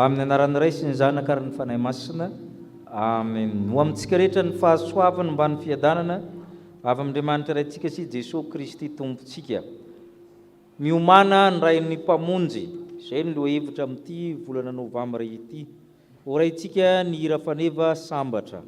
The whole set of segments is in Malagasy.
amin'ny anaran'ny Ray sy ny Zanaka ary ny Fanahy Masina. Amen. Ho amintsika rehetra ny fahasoavana mba ny fiadanana avy amin'Andriamanitra raintsika sy Jesosy Kristy tompontsika. Miomana ny ray ny mpamonjy, izay no hevitra amin'ity volana novambra ity. Horaintsika ny hira faneva sambatra.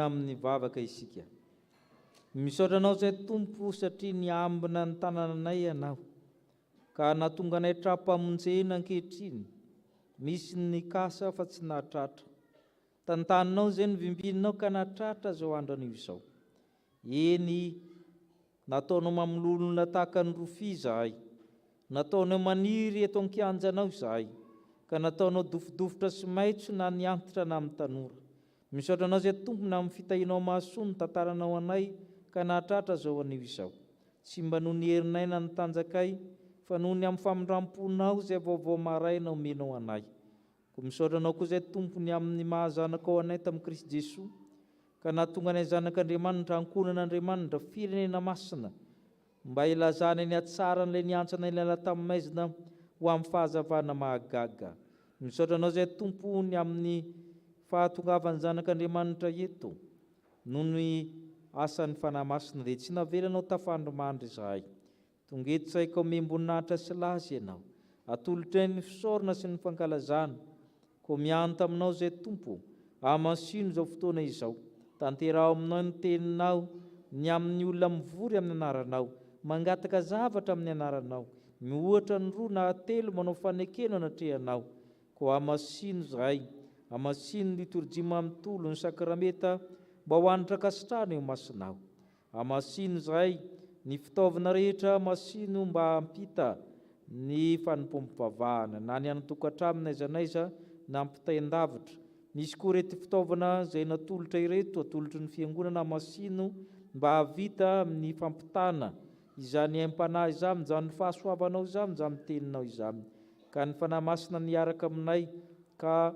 Amin'ny vavaka isika. Misaotra anao zay Tompo satria niambina ny tanànanay ianao, ka nahatonga anay trapamonjena ankehitriny, misy ny kasa fa tsy nahatratra. Tantaninao zay ny vimbinao ka nahatratra zao andron'io izao. Eny, nataonao mamololona tahaka ny rofia izahay, nataonao maniry eto an-kianjanao izahay, ka nataonao dofodofotra sy maitso na niantitra na amin'ny tanora. Misaotra anao zay tompona amin'ny fitahinao mahasoa ny tantaranao anay ka nahatratra zao anio izao. Tsy mba noho ny herinay na ny tanjakay, fa noho ny amin'ny famindramponao zay vaovao maraina omenao anay. Ko misaotra anao koa zay tompony amin'ny mahazanakao anay tamin'i Kristy Jesosy, ka nahatonga anay zanak'Andriamanitra ankonan'Andriamanitra firenena masina, mba ilazana ny atsara n'ilay niantsana ilala tamin'ny maizina ho amin'ny fahazavana mahagaga. Misaotra anao zay tompony amin'ny fahatongavany zanak'Andriamanitra eto, noho ny asan'ny fanahy masina dia tsy navelanao tafandrimandry izahay. Tonga eto isahay ka omem-boninahitra sy laza ianao, atolotra ny fisaorana sy ny fankalazana, ko mianta aminao zay Tompo, hamasino izao fotoana izao, tanterao aminao ny teninao, ny amin'ny olona mivory amin'ny anaranao, mangataka zavatra amin'ny anaranao, mihoatra ny roa na telo manao fanekena anatrehanao, ko hamasino izahay, hamasino ny liturjia manontolo ny sakrameta mba ho anitra kasitrahana eo masinao. Hamasino izahay ny fitaovana rehetra, hamasino mba hampita ny fanompoam-pivavahana na ny anatokantrano n'aiza n'aiza na ampitain-davitra. Nisy koa reto fitaovana izay natolotra ireto, atolotry ny fiangonana, hamasino mba havita amin'ny fampitana izany aim-panahy izany, izany fahasoavanao izany, izany teninao izany. Ka ny fanahy masina niaraka aminay, ka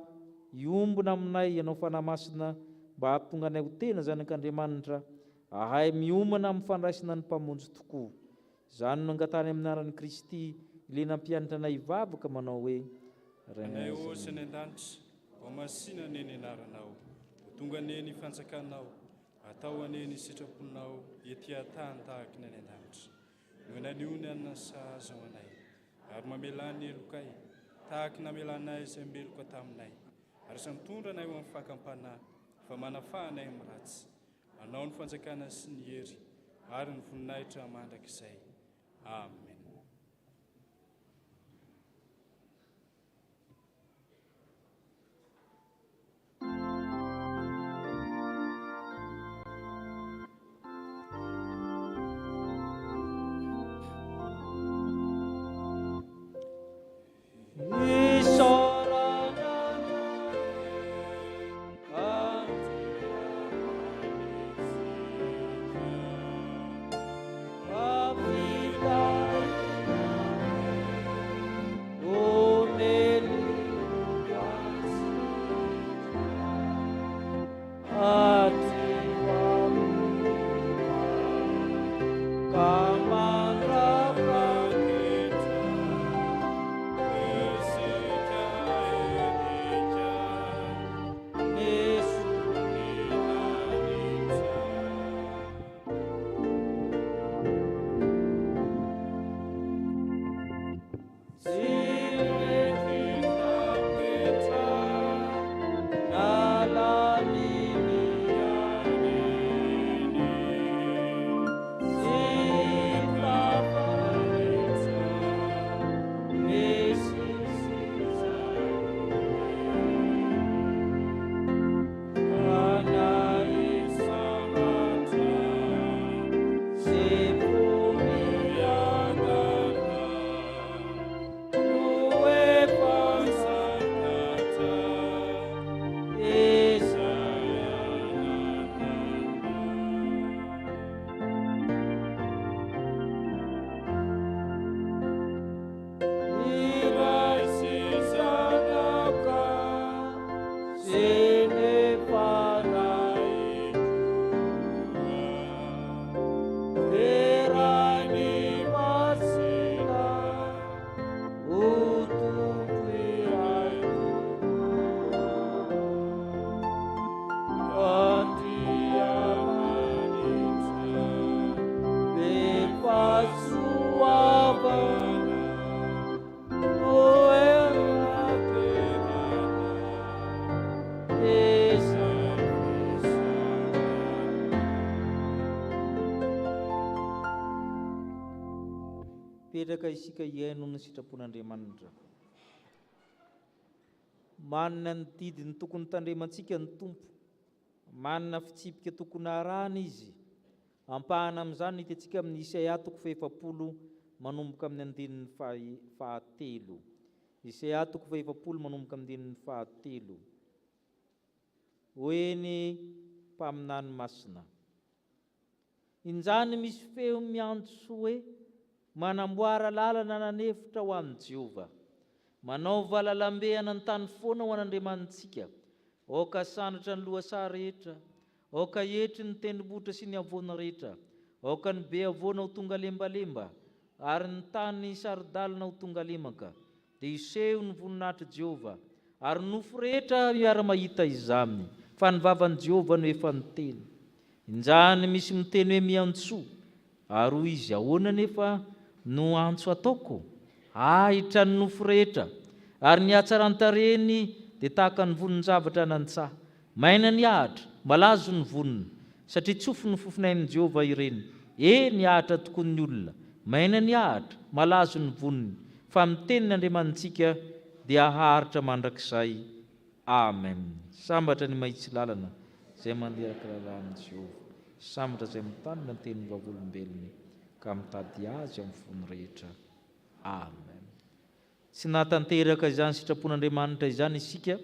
iombona aminay ianao fanahy masina mba hampitonga anay ho tena zanak'Andriamanitra, ahay miomana amin'ny fandraisana ny mpamonjy tokoa. Izany no angatany amin'ny anaran'i Kristy, ilena ampianatra anay hivavaka manao hoe: Anay osa ny an-danitra, ho masina neny anaranao, ho tonga neny fanjakanao, atao aneny sitraponao, ety tany tahaka ny any an-danitra. No naniony anna sahaza ho anay, ary mamelany elokay, tahaka namelanay izay meloka taminay. Ary sa mitondra anay ho amin'ny fakampanahy, fa manafahanay amin'ny ratsy. Anao ny fanjakana sy ny hery, ary ny voninahitra mandrakizay. Amen. Vida Petraka isika iaino ny sitrapon'Andriamanitra. Manana ny didiny tokony tandremantsika ny Tompo, manana fitsipika tokony arahana izy. Ampahana amin'izany hitantsika amin'ny Isaia 70 manomboka amin'ny andinin'ny fahatelo. Isaia 70 manomboka amin'ny andinin'ny fahatelo. Hoe ny mpaminany masina. Injany misy feo miantso hoe manamboara lalana nanefitra ho an'i Jehova. Manao valalambeana ny tany foana ho an'Andriamantsika. Oka sandratra ny lohasaha rehetra, oka etry ny tendrombohitra sy ny avoana rehetra, oka ny be avoana ho tonga lembalemba, ary ny tany sarodalina ho tonga lemaka. Dia iseho ny voninahitry Jehova, ary nofo rehetra miara-mahita izany, fa ny vavan'i Jehova no efa niteny. Injany misy miteny hoe miantso, ary hoy izy ahoana nefa no antso ataoko? Ahitra ny nofo rehetra, ary ny hatsaran-tarehiny dia tahaka ny vonin-javatra nantsaha. Maina ny ahitra, malazo ny voniny, satria tsofo ny fofinain'i Jehova ireny. Ny ahitra tokoa ny olona, maina ny ahitra, malazo ny voniny, fa miteny n'Andriamantsika dia haharitra mandrakizay. Amen. Sambatra ny mahitsy lalana izay manderaka lalàn'i Jehova, sambatra izay mitanina ny tenin'ny vavolombelony, ka mitady azy amin'ny fony rehetra. Amen. Tsy natanteraka izany sitrapon'Andriamanitra izany isika,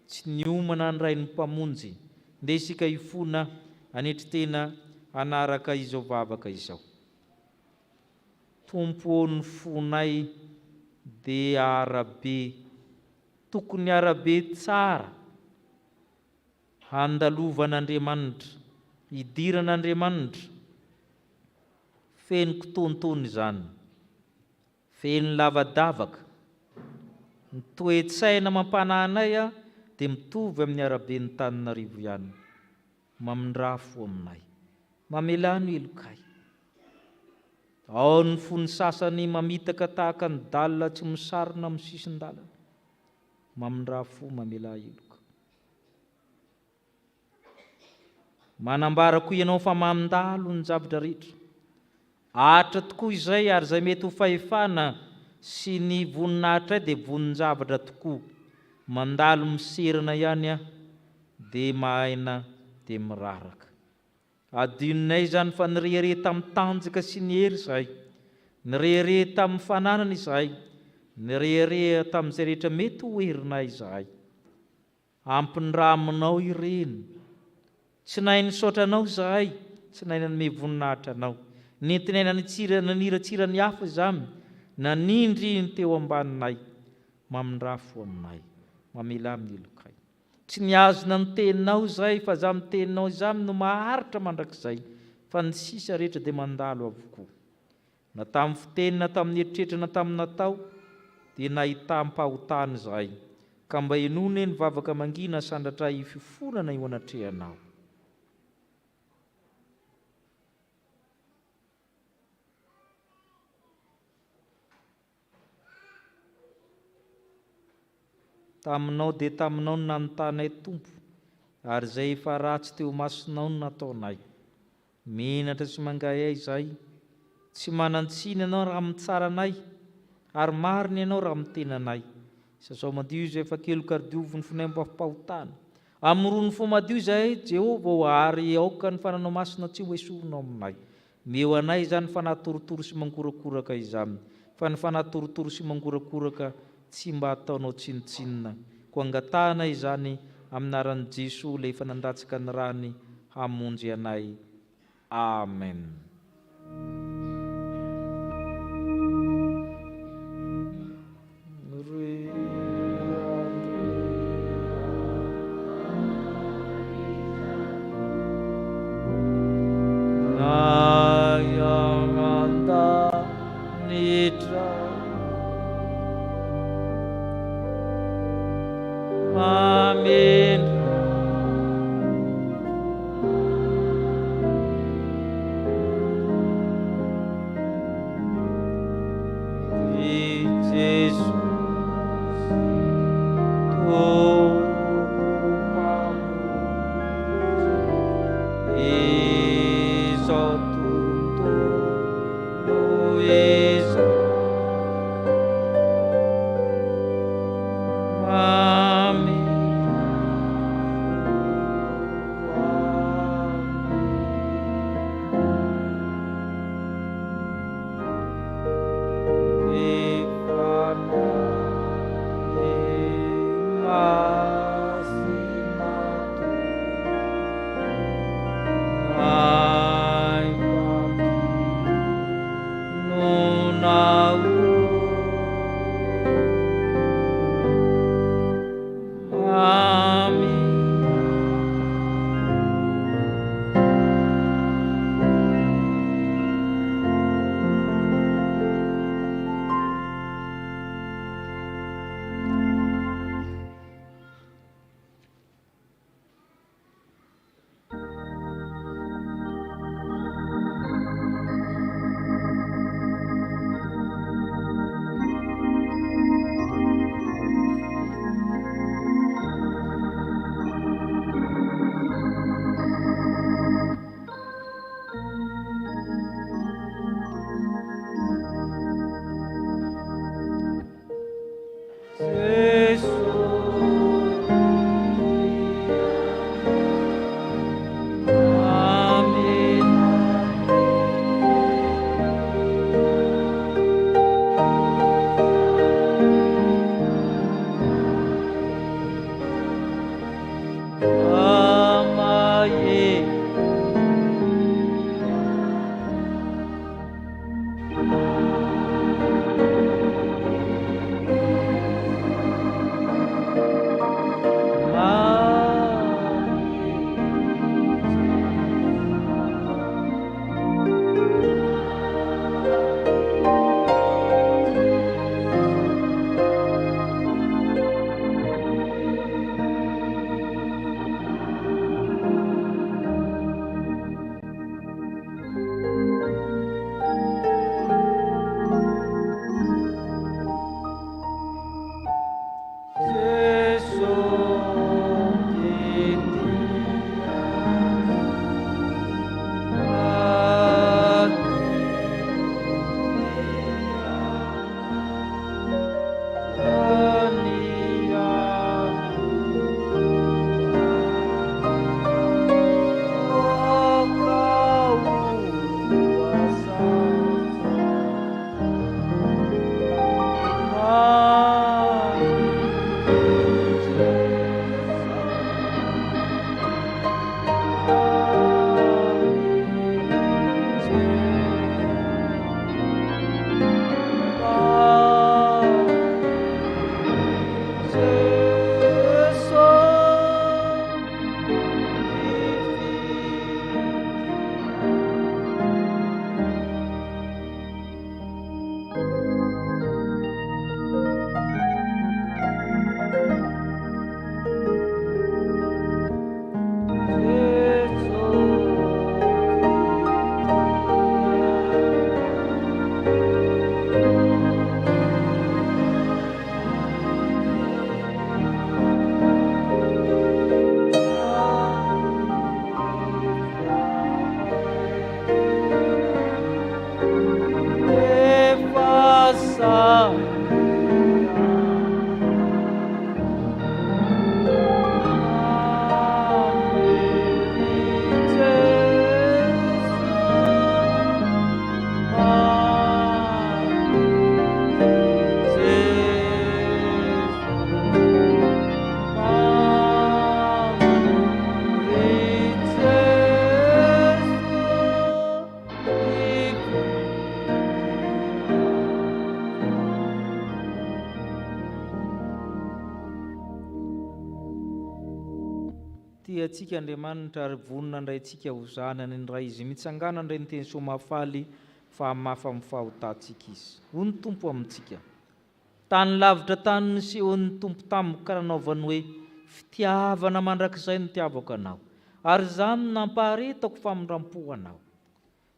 tsy niomana ny ray ny mpamonjy, nde isika hifona anetry tena anaraka izao vavaka izao. Tompo ny fonay dia arabe, tokony arabe tsara, handalovan'Andriamanitra, hidiran'Andriamanitra. Feno kitontony izany, feno lavadavaka. Ny toe-tsaina mampananay dia mitovy amin'ny arabe ny Antananarivo ihany. Mamindrafo aminay, mamelano elokay. Ao ny fony sasany mamitaka tahaka ny dalina tsy misarona amin'ny sisin-dalana, mamindrafo mamela eloka. Manambarako ianao fa mandalo ny zavatra rehetra. Ahatra tokoa izay, ary izay mety ho fahefana sy ny voninahitra dia vonin-javatra tokoa. Mandalo miserana ihany dia mahaina dia miraraka. Adioninay izany fa nirehare tamin'ny tanjaka sy ny hery izahay, nirehare tamin'ny fananana izahay, nirehare tamin'izay rehetra mety ho herinay izahay. Ampiny raha aminao ireny, tsy nahay nisaotra anao izahay, tsy nahay nanome voninahitra anao. Nentinay naniratsira ny hafa izany, nanindry ny teo ambaninay, mamindrafo aminay, mamela amin'ny elokay. Tsy niazona ny teninao izay, fa za amin'ny teninao izany no maharitra mandrakizay, fa ny sisa rehetra dia mandalo avokoa. Na tamin'ny fiteny, na tamin'ny eritreritra, na tamin'ny natao, dia nahitam-pahotana izahay, ka mba enone ny vavaka mangina sandratra hififonana io anatrehanao. Taminao dia taminao no nanontanay Tompo, ary izay efa ratsy teo masonao no nataonay. Menatra sy mangahay izahay, tsy manantsiny ianao raha mitsara anay, ary marina ianao raha mitena anay. Sasao madio izay efa keloka diovy ny fonaim-pampahotana. Amorony fo madio izahay Jehova ho ary aoka ny fananao masina tsy ho esorinao aminay. Meo anay izany fanatorotoro sy mankorakoraka izany, fa ny fanatorotoro sy mankorakoraka tsy mba ataonao tsinotsinona. Ko angatahana izany amin'ny anaran'i Jesoa ilay efa nandatsaka ny rany hamonjy anay. Amen. antsika Andriamanitra ary vonina ndray antsika ho zanany ny ray izy mitsangana indray ny teny soamafaly fa mafa amin'ny fahotantsika izy. Hoy ny Tompo amintsika: tany lavitra tany nisehon'ny Tompo tamiko ka nanaovany hoe fitiavana mandrakizay no tiavako anao, ary izany nampaharetako famindrampo anao.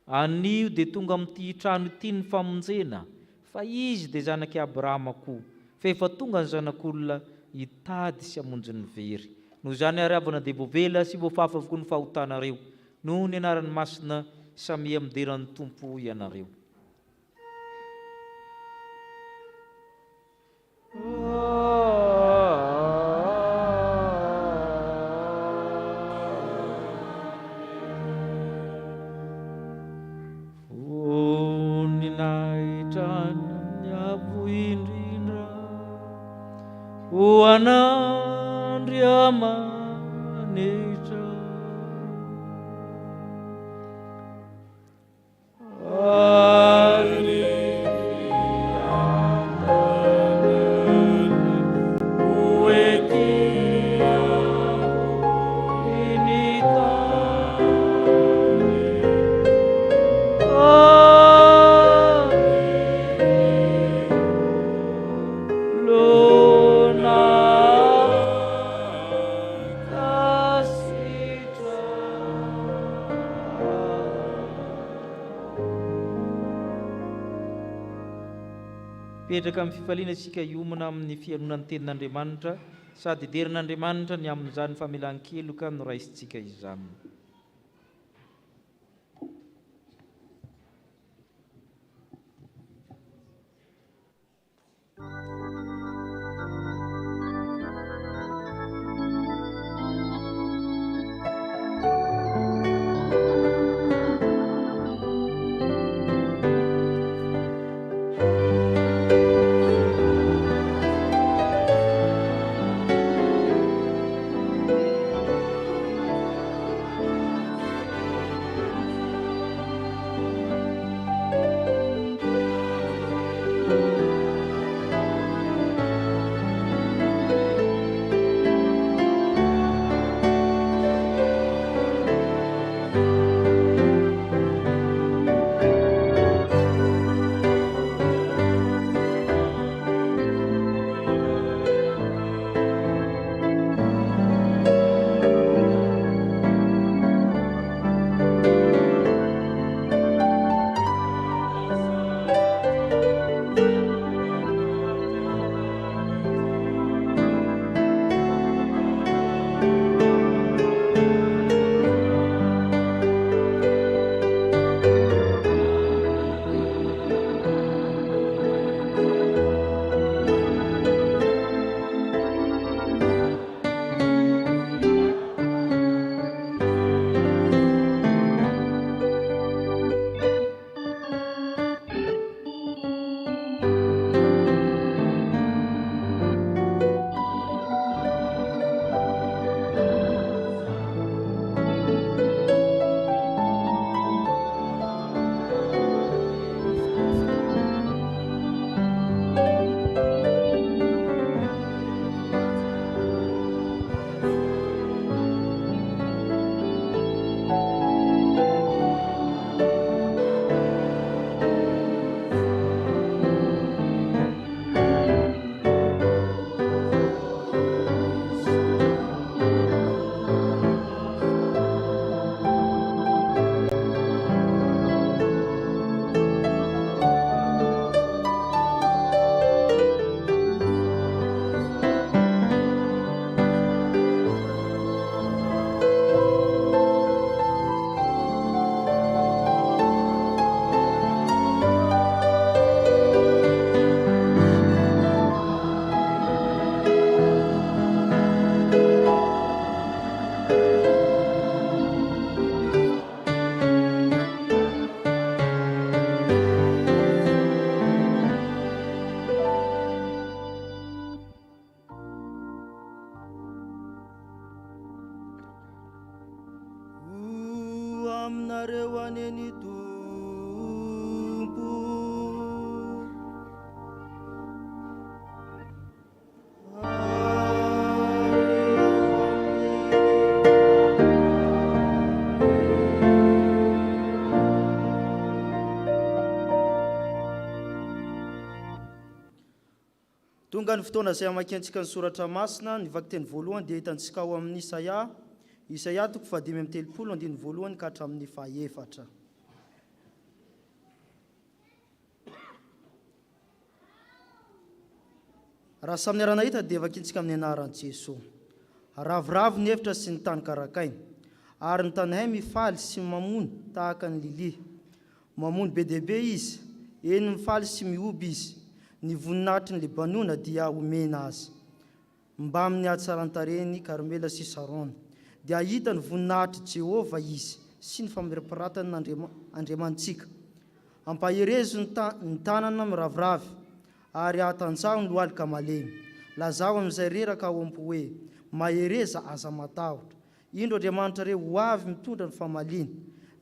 Anio dia tonga amin'ity trano ity ny famonjena, fa izy dia zanaky Abrahama koa, fa efa tonga ny zanak'olona hitady sy hamonjy ny very. Noho izany ariavana dia voavela sy voafafa avokoa ny fahotanareo, noho ny anarany masina samyamideran'ny Tompo ianareo. O Andriamanitra, petraka amin'ny fifaliana isika hiomana amin'ny fianonan'ny tenin'Andriamanitra sady derin'Andriamanitra ny amin'izany famelan-keloka no raisintsika izany. aminareo aneny Tompo. Areo tonga ny fotoana izay hamakiantsika ny soratra masina ny vaky-teny voalohany dia hitantsika ao amin'ny Isaia 5:3 ka hatramin'ny 4. Raha samy arana hita dia vakiantsika amin'ny anaran'i Jesosy. Ravoravo ny hevitra sy ny tany karakaina, ary ny tanahay mifaly sy mamony tahaka ny lili. Mamony be dehibe izy, eny mifaly sy mioby izy. Ny voninahitry ny Lebanona dia omena azy, mba amin'ny hatsaran-tareny Karmela sy Sarona. Dia hita ny voninahitry Jehova izy sy ny famirapiratany Andriamantsika. Ampaherezo ny tanana miraviravy, ary atanjaho ny lohalika malemy. Lazao amin'izay reraka ao am-po hoe mahereza aza matahotra. Indro Andriamanitra reo ho avy mitondra ny famaliana,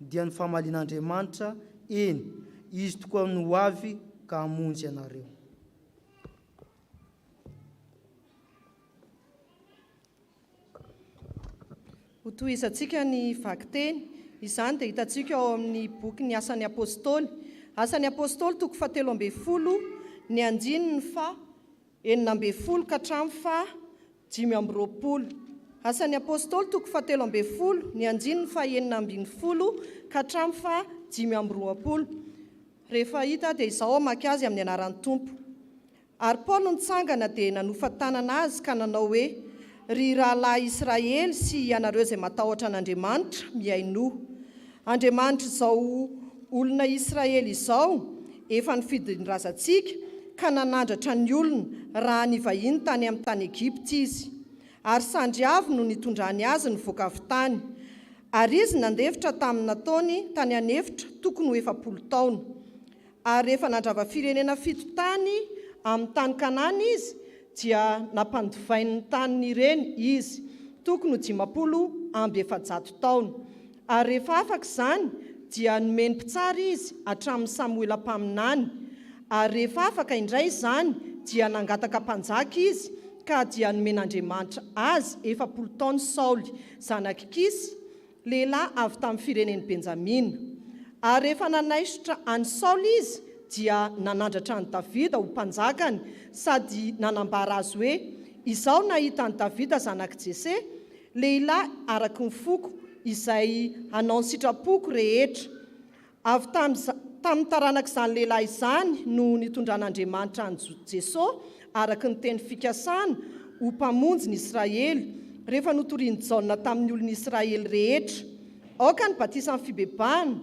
dia ny famalian'Andriamanitra eny, izy tokoa ny ho avy ka hamonjy ianareo. Ho tohizantsika ny vaky-teny, izany dia hitantsika ao amin'ny boky ny Asan'ny Apôstôly. Asan'ny Apôstôly 17, ny 9:40 ka hatramin'ny 5:20. Asan'ny Apôstôly 17, ny 9:40 ka hatramin'ny 5:20. Rehefa hita dia izao amaky azy amin'ny anaran'ny Tompo. Ary Paoly nitsangana dia nanofa tanana azy ka nanao hoe: ry rahalahy Israely sy ianareo izay matahotra an'Andriamanitra miainoho. Andriamanitra izao olona Israely izao efa nifidin-drazantsika ka nanandratra ny olona raha ny vahiny tany amin'ny tany Egipta izy, ary sandriavo no nitondrany azy ny voaka avy tany. Ary izy nandefitra tamin'ny nataony tany anefitra tokony ho 70 taona. Ary rehefa nandrava firenena 7 tany amin'ny tany Kanana izy, dia nampandivainy ny taniny ireny izy tokony 700 taona. Ary rehefa afaka izany dia nomeny mpitsara izy hatramin'ny Samuela mpaminany. Ary rehefa afaka indray izany dia nangataka mpanjaka izy, ka dia nomen'Andriamanitra azy 70 taona Saoly zanaky Kisy, lehilahy avy tamin'ny fireneny Benjamina. Ary rehefa nanaisotra any Saoly izy dia nanandratra ny Davida ho mpanjakany, sady nanambara azy hoe: izao nahita ny Davida zanaky Jese, lehilahy araky ny foko izay hanao ny sitrapoko rehetra. Avy tamin'ny taranak'izany lehilahy izany no nitondran'Andriamanitra any Jesosy araky ny teny fikasana ho mpamonjy ny Israely, rehefa notoriany Jaona tamin'ny olon'ny Israely rehetra. Aoka ny batisa amin'ny fibebahana,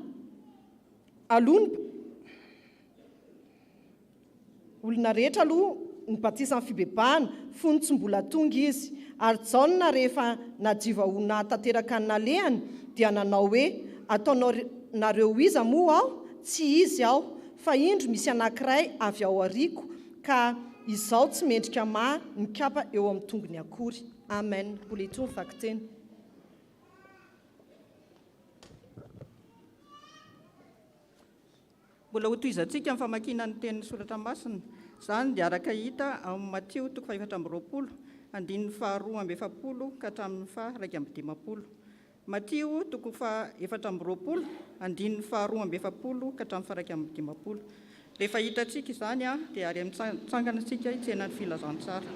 olona rehetra aloha ny batisa amin'ny fibebahana, fony tsy mbola tonga izy. Ary Jaona rehefa najiva ho nahatanteraka ny nalehany dia nanao hoe: ataonao nareo iza moa aho? Tsy izy aho, fa indro misy anankiray avy ao ariko, ka izao tsy mendrika mikapa eo amin'ny tongony akory. Amen. Mbola ito ny vaky-teny. Mbola ho tohizantsika amin'ny famakiana ny teny soratra masina. Izany dia araka hita ao amin'ny Mateo 4:20, 2:40 ka hatramin'ny 1:20. Mateo 4:20, 2:40 ka hatramin'ny 1:20. Rehefa hitantsika izany dia ary mitsangana antsika hitsenan'ny filazantsara.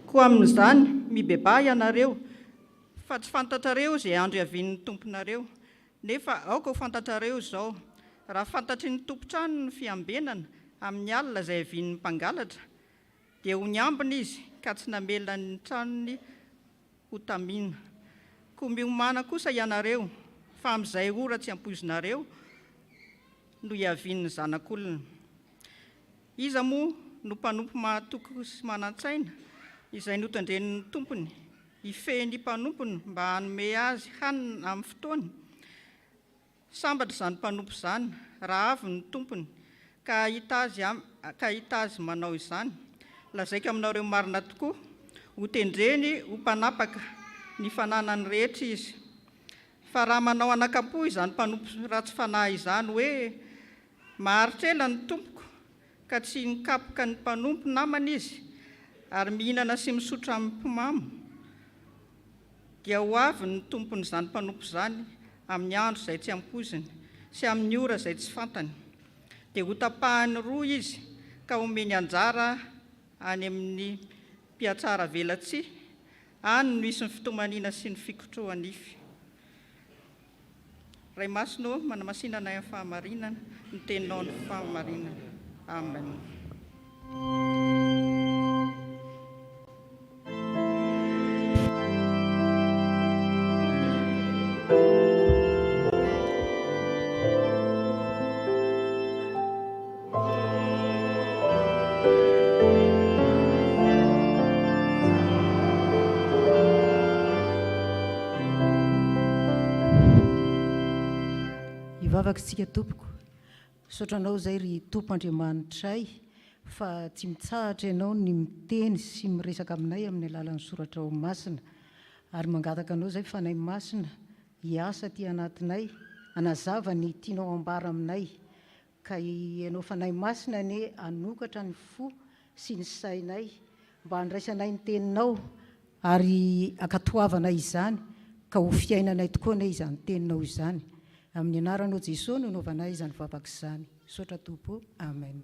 Koa amin'izany mibebà ianareo, fa tsy fantatrareo izay andro iavian'ny tomponareo. Nefa aoka ho fantatrareo izao: raha fantatry ny tompontrano ny fiambenana amin'ny alina izay iavian'ny mpangalatra, dia ho niambina izy ka tsy namelona ny tranony ho tamina. Koa miomana kosa ianareo, fa amin'izay ora tsy ampoizinareo no iavian'ny zanak'olona. Iza moa no mpanompo mahatoky sy manan-tsaina izay notandrenin'ny tompony, ifehy mpanompony mba hanome azy hanina amin'ny fotoany? Sambatra izany mpanompo izany raha avy ny tompony ka hita azy manao izany. Lazaiko aminareo marina tokoa, ho tendreny ho mpanapaka ny fananany rehetra izy. Fa raha manao anakapo izany mpanompo ratsy fanahy izany hoe: maharitra ela ny tompoko, ka tsy nikapoka ny mpanompo namana izy, ary mihinana sy misotra amin'ny mpimamo, dia ho avy ny tompon'izany mpanompo izany amin'ny andro izay tsy ampoiziny sy amin'ny ora izay tsy fantany. dia ho tapahany roa izy ka omeny anjara any amin'ny mpiatsara velatsy any no isy ny fitomaniana sy ny fikotroanify. Ray Masino manamasinana amin'ny fahamarinana ny teninao ny fahamarinana. Amen. Ivavakitsika tompoko, saotranao izay ry tompo Andriamanitray fa tsy mitsahatra ianao ny miteny sy miresaka aminay amin'ny alalan'ny soratra ao masina, ary mangataka anao izay fanahy masina hiasa ty anatinay, anazava ny tianao ambara aminay, ka ianao fanahy masina ane anokatra ny fo sy ny sainay mba handraisanay ny teninao ary akatoavanay izany ka ho fiainanay tokoa ane izany teninao izany. Amin'ny anaranao Jesosy no naovanay izany vavaka izany. Sotra tompo. Amen.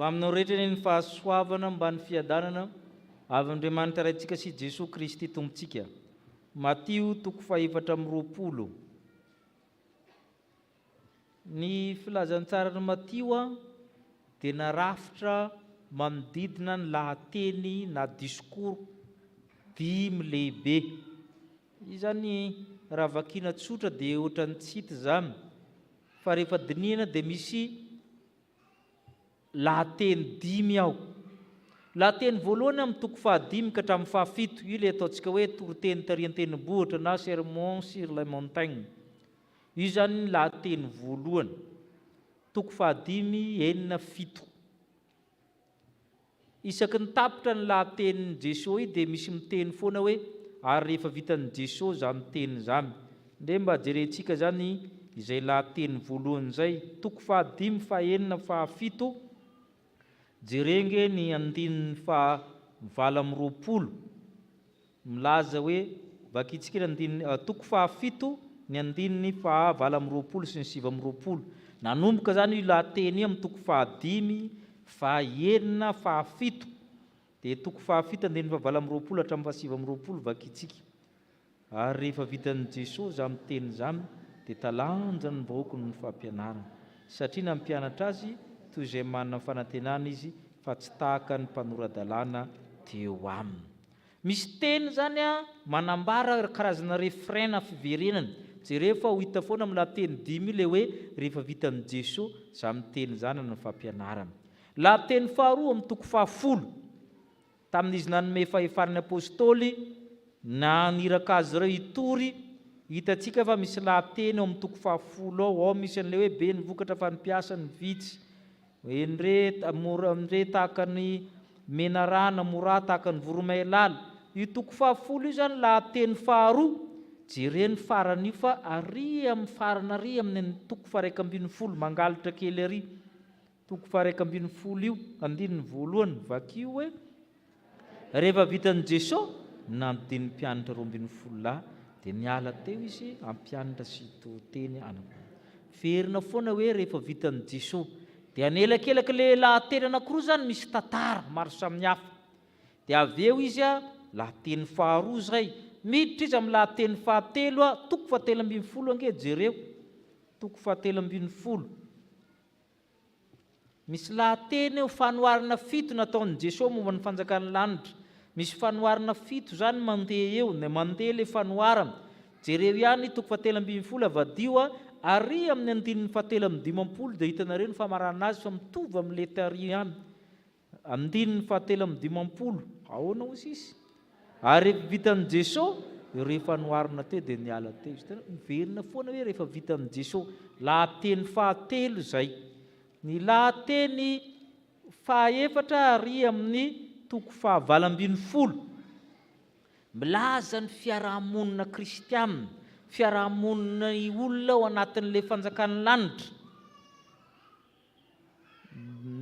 Aminao rehetra ny fahasoavana mba ny fiadanana avy Andriamanitra raintsika sy Jesosy Kristy tompontsika. Matio 4:20. Ny filazantsara ny Matio dia narafitra manodidina ny lahateny na diskory 5 lehibe. Izy zany raha vakiana tsotra dia ohatran'ny tsity izany, fa rehefa dinihana dia misy lahateny 5 ao. Lahateny voalohany amin'ny 5 ka hatramin'ny 7, io ilay ataontsika hoe toriteny tarian-tendrombohitra na sermon sur la montagne. Io zany ny lahateny voalohany. 5, 7. Isaky ny tapitra ny lahatenin'i Jesosy dia misy miteny foana hoe ary rehefa vitan'i Jesosy izany teny izany. Ndre mba jerentsika zany izay lahateny voalohany izay 5, 7. Jerenge ny 20, milaza hoe vakitsikira 7, ny 20 sy ny 20. Nanomboka zany io lahateny amin'ny 5, 7 dia 7 20 hatramin'ny 20 vakitsika. Ary rehefa vitan'i Jesosy izany teny izany dia talanjany ny vahoaka ny fampianarana, satria nampianatra azy toy izay manana fanantenana izy fa tsy tahaka ny mpanorandalàna teo aminy. Misy teny zany manambara karazana refrain na fiverenana. Rehefa ho hita foana amin'ny lahateny 5 ilay hoe rehefa vitan'i Jesosy izany teny izany ny fampianarana. Lahateny faharoa amin'ny 10, tamin'izy nanome fahefarany apôstôly na niraka azy ireo itory, hitantsika fa misy lahateny ao amin'ny 10 ao misy an'ilay hoe be ny vokatra fa nimpiasa ny vitsy, ndre tahaka ny menarana mora tahaka ny voromailala. Io 10 io zany lahateny faharoa, jereny farany io fa ary amin'ny farany ary amin'ny 112 mangalitra kely ary 112 io andininy voalohany vakio hoe rehefa vitan'i Jesosy nandiny mpianatra 12 lahy dia niala teo izy ampianatra sy teny anako. Ferina foana hoe rehefa vitan'i Jesosy dia anelakelaka le lahateny anankiroa zany misy tantara maro samihafa. Dia avy eo izy lahateny faharoa zay, miditra izy amin'ny lahateny fahatelo a, toko fahatelo ambin'ny folo ange jereo, toko fahatelo ambin'ny folo. Misy lahateny eo fanoharana fito nataon'i Jesosy momba ny fanjakany lanitra. Misy fanoharana fito zany mandeha eo, ne mandeha le fanoharana. Jereo ihany toko fahatelo ambin'ny folo avadio a, ary amin'ny andinin'ny fahatelo amby dimampolo dia hitanareo ny famarana azy fa mitovy amin'le tary ihany. Andinin'ny fahatelo amby dimampolo, ahoana hozy izy? Ary rehefa vitan'i Jesosy, rehefa noharina teo dia niala teo. Miverina foana hoe rehefa vitan'i Jesosy, lahateny fahatelo zay. Ny lahateny fahaefatra ary amin'ny toko fahavalo ambin'ny folo, milaza ny fiarahamonina kristianina, fiarahamonina ny olona ao anatin'le fanjakany lanitra,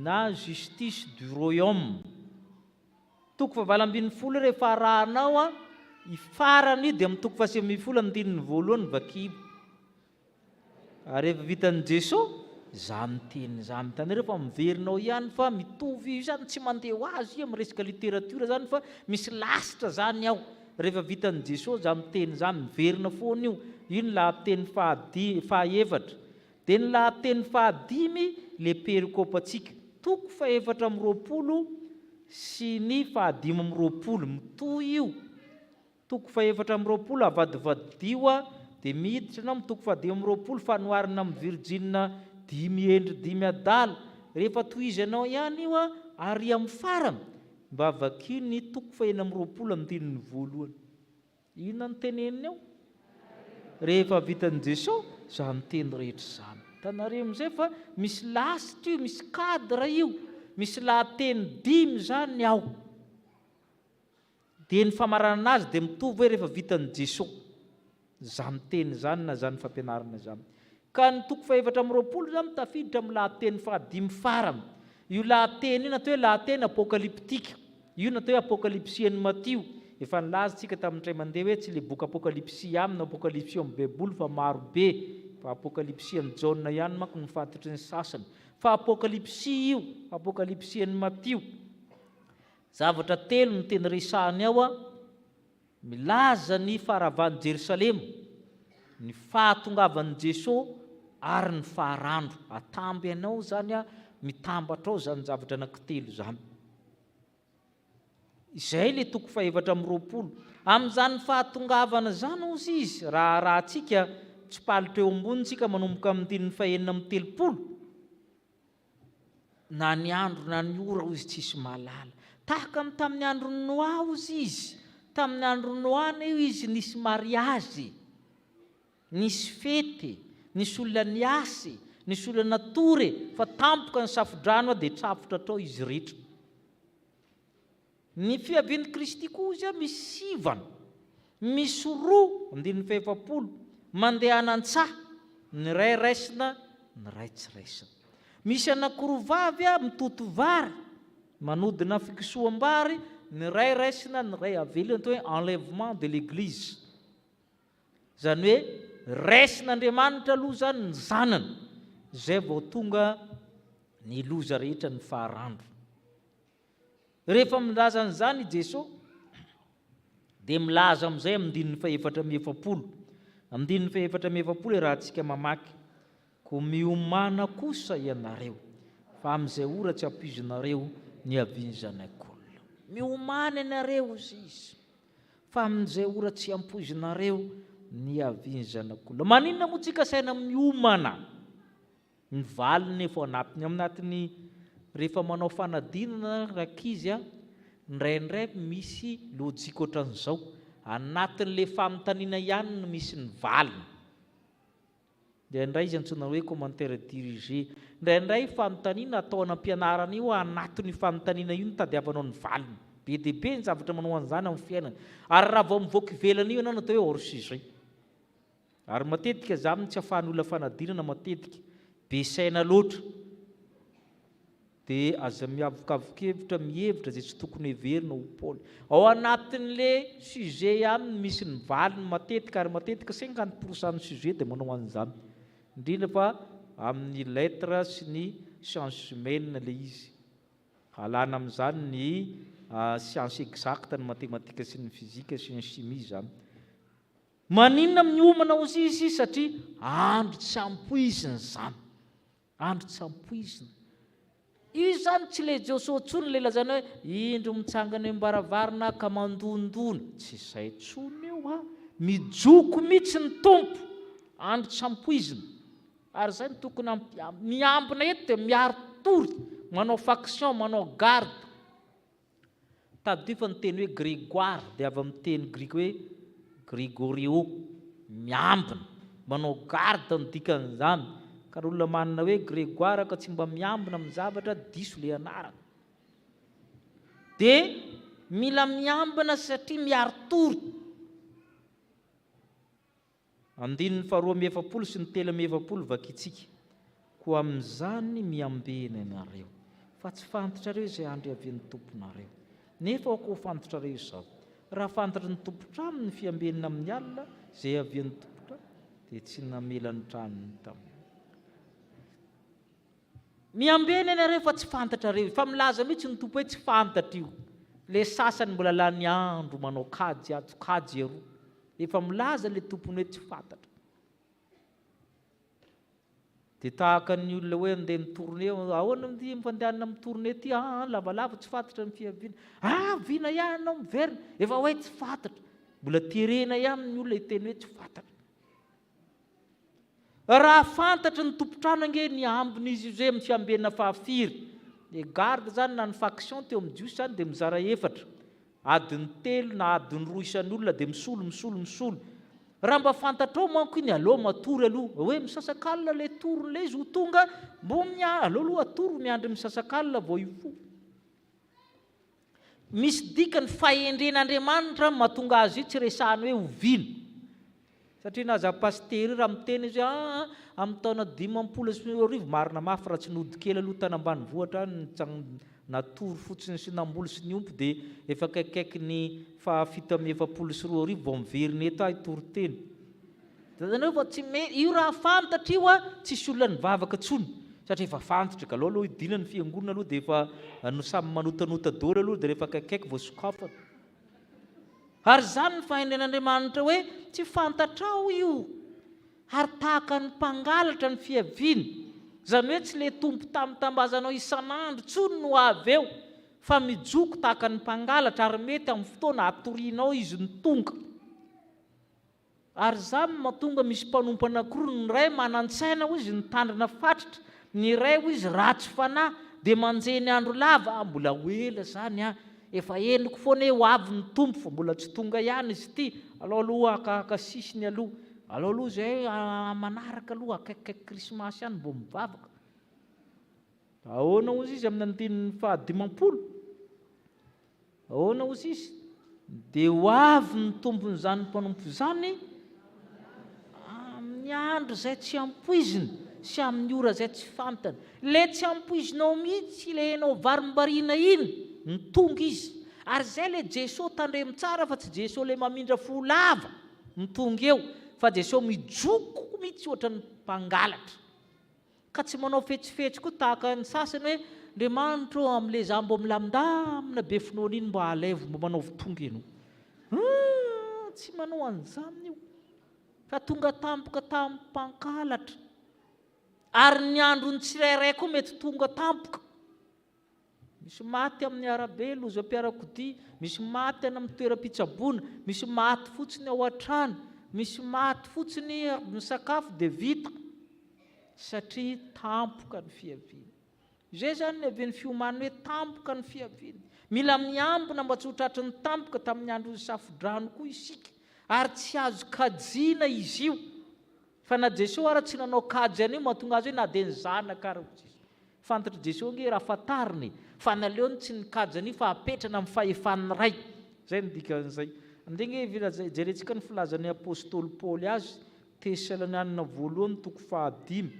na justice du royaume. Toko fahavalo ambin'ny folo rehefa arahanao a, ifarany dia amin'ny toko fahasivy ambin'ny folo andinin'ny voalohany vakibo. Ary rehefa vitan'i Jesosy, za miteny za mitanareo fa miverinao ihany fa mitovy io zany, tsy mandeha ho azy io amin'ny resaka literatiora zany fa misy lasitra zany ao. Rehefa vitan'i Jesosy za miteny za miverina foana io. Io ny lahateny fahaefatra. Dia ny lahateny fahadimy le perikopantsika, toko fahaefatra amby roapolo sy ny fahadimy amby roapolo, mitohy io. Toko fahaefatra amby roapolo avadivadio a, dia miditra anao amin'ny toko fahadimy amby roapolo fanoharina amin'ny Virgine dimy endry dimy adala. Rehefa tohizinao ihany io a, ary amin'ny farany mba vakia ny toko fahaenina amby roapolo andinin'ny voalohany. Inona ny teneniny ao? Rehefa vitan'i Jesosy, za miteny rehetra zany. Tanareo amin'izay fa misy lasitra io, misy cadre io, misy lahateny dimy zany ao. Dia ny famarana azy dia mitovy hoe rehefa vitan'i Jesosy. Za miteny zany na zany fampianarana zany. Ka ny toko fahaefatra amby roapolo zany tafiditra amin'ny lahateny fahadimy farany. Io lahateny io natao hoe lahateny apokaliptika. Io natao hoe apokalipsian'ny Matio. Efa nilaza tsika tamin'indray mandeha hoe tsy le boky apokalipsia aminy apokalipsia amin'ny baiboly fa maro be. Fa apokalipsian'ny Jaona ihany manko ny fantatry ny sasany. Fa apokalipsia io, apokalipsian'ny Matio. Zavatra telo no teny resahany ao a, milaza ny faharavan'i Jerusalema, ny fahatongavan'i Jesosy ary ny faharandro. Atamby anao zany a, mitambatra ao zany zavatra anankitelo zany. Izay le toko fahaefatra amby roapolo. Amin'izany fahatongavana zany ozy izy, raha tsika tsy palitra eo ambony tsika manomboka amin'ny dininy fahaenina amin'ny telopolo, na ny andro na ny ora ozy tsisy malala. Tahaka amin'ny tamin'ny andro Noa ozy izy. Tamin'ny andro Noa io izy nisy mariazy, nisy fety, nisy olona niasy, nisy olona natory, fa tampoka ny safodrano dia trafotra trao izy rehetra. Ny fiavian'i Kristy koa izy misy sivana, misy roa andinin'ny fahefapolo, mandeha anan-tsaha, ny ray raisina, ny ray tsy raisina. Misy anankiroa vavy mitoto vary, manodina fikisoam-bary, ny ray raisina, ny ray avelina, atao hoe enlèvement de l'église. Zany hoe raisin'Andriamanitra aloha zany ny zanany, zay vao tonga ny loza rehetra ny faharandro. Rehefa milaza an'izany i Jesosy, dia milaza amin'izay amin'ny dininy fahaefatra amby efapolo. Amin'ny dininy fahaefatra amby efapolo raha antsika mamaky, ko miomana kosa ianareo, fa amin'izay ora tsy ampizinareo ny haviany zanak'olona. Miomana ianareo izy, fa amin'izay ora tsy ampoizinareo ny haviany zanak'olona. Maninona moa tsika saina miomana? Ny valiny efa anatiny rehefa manao fanadinana rakizy a, ndraindray misy lojika ohatran'izao, anatin'le fanontaniana ihany no misy ny valiny. Dia indray izy antsoina hoe commentaire dirigé. Ndraindray fanontaniana atao anam-pianarana io, anatin'ny fanontaniana io no tadiavanao ny valiny. Be dia be ny zavatra manao an'izany amin'ny fiainana. Ary raha vao mivoaka ivelana io ianao natao hoe hors sujet. Ary matetika za tsy ahafahan'ny olona fanadinana matetika be saina loatra, dia aza miavokavokevitra mihevitra zay tsy tokony heverina ho Paoly. Ao anatin'le sujet ihany misy ny valiny matetika, ary matetika 50% ny sujet dia manao an'izany. Indrindra fa amin'ny lettre sy ny sciences humaines le izy. Halana amin'izany ny science exacte ny matematika sy ny fizika sy ny chimie zany. Maninona amin'ny homana ozy izy satria andro tsy ampoiziny zany, andro tsy ampoiziny. Io zany tsy le Josua tsony le lazana hoe indro mitsangana ambaravarana ka mandondona, tsy izay tsony io a, mijoko mihitsy ny tompo, andro tsy ampoiziny. Ary zay ny tokony miambina eto dia miaro tory, manao faction, manao garde. Tadio fa ny teny hoe Grégoire dia avy amin'ny teny grika hoe Grégorio, miambina, manao garde ny dikan'izany. Ka olona manana hoe Grégoire ka tsy mba miambina amin'ny zavatra diso le anarana. Dia mila miambina satria miaro tory. 2:7 sy ny 3:7 vakitsika. Koa amin'izany miambena ianareo, fa tsy fantatrareo izay andro iavian'ny tomponareo. Nefa ao koa fantatrareo izao, raha fantatra ny tompontrano ny fiambenana amin'ny alina izay iavian'ny tompontrano, dia tsy namela ny tranony taminy. Miambena ianareo fa tsy fantatrareo, fa milaza mihitsy ny tompo hoe tsy fantatra io. Le sasany mbola lany andro manao kajy atokajy eroa, efa milaza le tompony hoe tsy fantatra. Dia tahaka ny olona hoe andeha mitorne, ahoana ny fandehanana mitorne ty, lavalava tsy fantatra ny fiaviana. Viana ihany ianao miverina, efa hoe tsy fantatra. Mbola terena ihany ny olona hiteny hoe tsy fantatra. Raha fantatra ny tompontrano ange ny ambiny izy izay amin'ny fiambenana fahafiry. Dia garde zany na ny faction teo amin'ny jiosy zany dia mizara efatra. Adiny 3 na adiny 2 isan'olona dia misolo. Raha mba fantatrao manko iny, aleo matory aloha, hoe misasakalina le torony le izy ho tonga, aleo aloha atory miandry misasakalina vao ifo. Misy dikany fahendren'Andriamanitra mahatonga azy io tsy resahany hoe oviana. Satria naza paster raha miteny izy amin'ny taona 510 marina mafy raha tsy nodikely aloha tany ambanivohitra natory fotsiny sy namboly sy ny ompo dia efa kaikaiky ny 770 vao miverina eto tory teny. Zany hoe tsy io raha fantatra io tsisy olona nivavaka tsony, satria efa fantatra ka aloha idina ny fiangonana aloha dia efa samy manotanota daholo aloha dia rehefa kaikaiky vao sokafana. Ary zany ny fahendren'Andriamanitra hoe tsy fantatrao io, ary tahaka ny mpangalatra ny fiaviana. Zany hoe tsy le tompo tambazanao isan'andro tsony no avy eo, fa mijoko tahaka ny mpangalatra ary mety amin'ny fotoana atorianao izy ny tonga. Ary zany mahatonga misy mpanompo anankiroa, ny ray manan-tsaina ho izy nitandrina fatratra, ny ray ho izy ratsy fanahy, dia manjeny andro lava, mbola hoela zany efa henoko foana ho avy ny tompo fa mbola tsy tonga ihany izy ity, aloha aka sisiny aloha zay manaraka aloha akaikikaiky krismasy ihany mbo mivavaka. Ahoana ozy izy amin'ny 2:50? Ahoana ozy izy? Dia ho avy ny tompon'izany mpanompo zany amin'ny andro zay tsy ampoiziny sy amin'ny ora zay tsy fantany. Le tsy ampoizinao mihitsy le enao varim-bariana iny ny tonga izy. Ary zay le Jesosy tandremy tsara, fa tsy Jesosy le mamindra fo lava ny tonga eo, fa Jesosy mijoko mihitsy ohatra ny mpangalatra. Ka tsy manao fetsifetsy koa tahaka ny sasany hoe Andriamanitra amin'le zambo milamindamina be finoana iny mba alaivo, mba manao tonga ianao. Tsy manao an'izany io, fa tonga tampoka tamin'ny mpangalatra. Ary ny androny tsirairay koa mety tonga tampoka. Misy maty amin'ny arabe lozam-piarakodia, misy maty any amin'ny toeram-pitsaboana, misy maty fotsiny ao an-trano, misy maty fotsiny ny sakafo dia vita, satria tampoka ny fiaviana. Izay zany ny havian'ny fiomana hoe tampoka ny fiaviana. Mila miambina mba tsy ho tratry ny tampoka tamin'ny andro ny safodrano koa isika, ary tsy azo kajiana izy io. Fa na Jesosy ara tsy nanao kajy an'io mahatonga azy hoe na dia ny zanaka ary fantatra Jesosy nge raha fantariny, fa naleony tsy nikajy an'io fa apetrana amin'ny fahefan'ny ray. Zay ny dikan'izay. Andeha jerentsika ny filazan'ny apôstôly Paoly azy, Tesalonianina 1:5.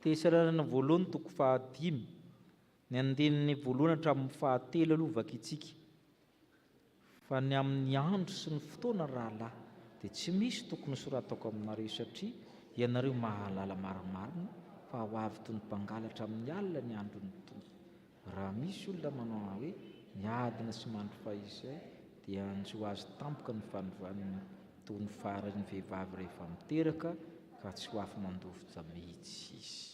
Tesalana voalohany toko 5 ny andinin'ny voalohany hatramin'ny 7 aloha vakitsika. Fa ny amin'ny andro sy ny fotoana rahalahy dia tsy misy tokony soratako aminareo satria ianareo mahalala marimarina fa ho avy toy ny mpangalatra amin'ny alina ny andron'ny tompo. Raha misy olona manao hoe miadina sy mandro fahizay dia anjo azy tampoka ny fanovaniny toy ny faran'ny vehivavy rehefa miteraka ka tsy ho afy mandofotra mihitsy izy.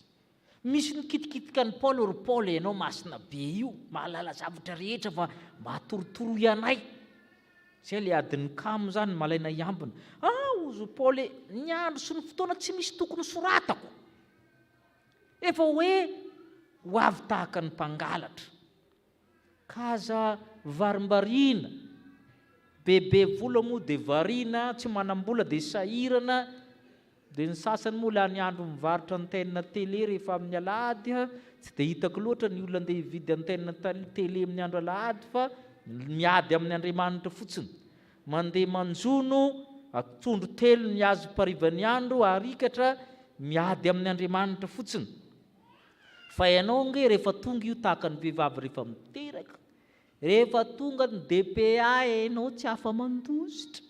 Misy nikitikitika ny Paul ry Paul, ianao masina be io, mahalala zavatra rehetra fa matorotoro ianay. Zay le adiny kamo zany malaina iambina. Ozy Paul, ny andro sy ny fotoana tsy misy tokony soratako. Efa hoe ho avy tahaka ny mpangalatra. Kaza varimbarina, bebe vola moa dia variana, tsy manam-bola dia sahirana. Dia ny sasany moa la ny andro mivarotra antenne télé rehefa amin'ny alahady, tsy dia hitako loatra ny olona andeha hividy antenne télé amin'ny andro alahady fa miady amin'ny Andriamanitra fotsiny. Mandeha manjono, atsondro telo ny azo parivany andro, arikatra, miady amin'ny Andriamanitra fotsiny. Fa ianao nge rehefa tonga io tahaka ny vehivavy rehefa miteraka, rehefa tonga ny DPA ianao tsy afa mandositra.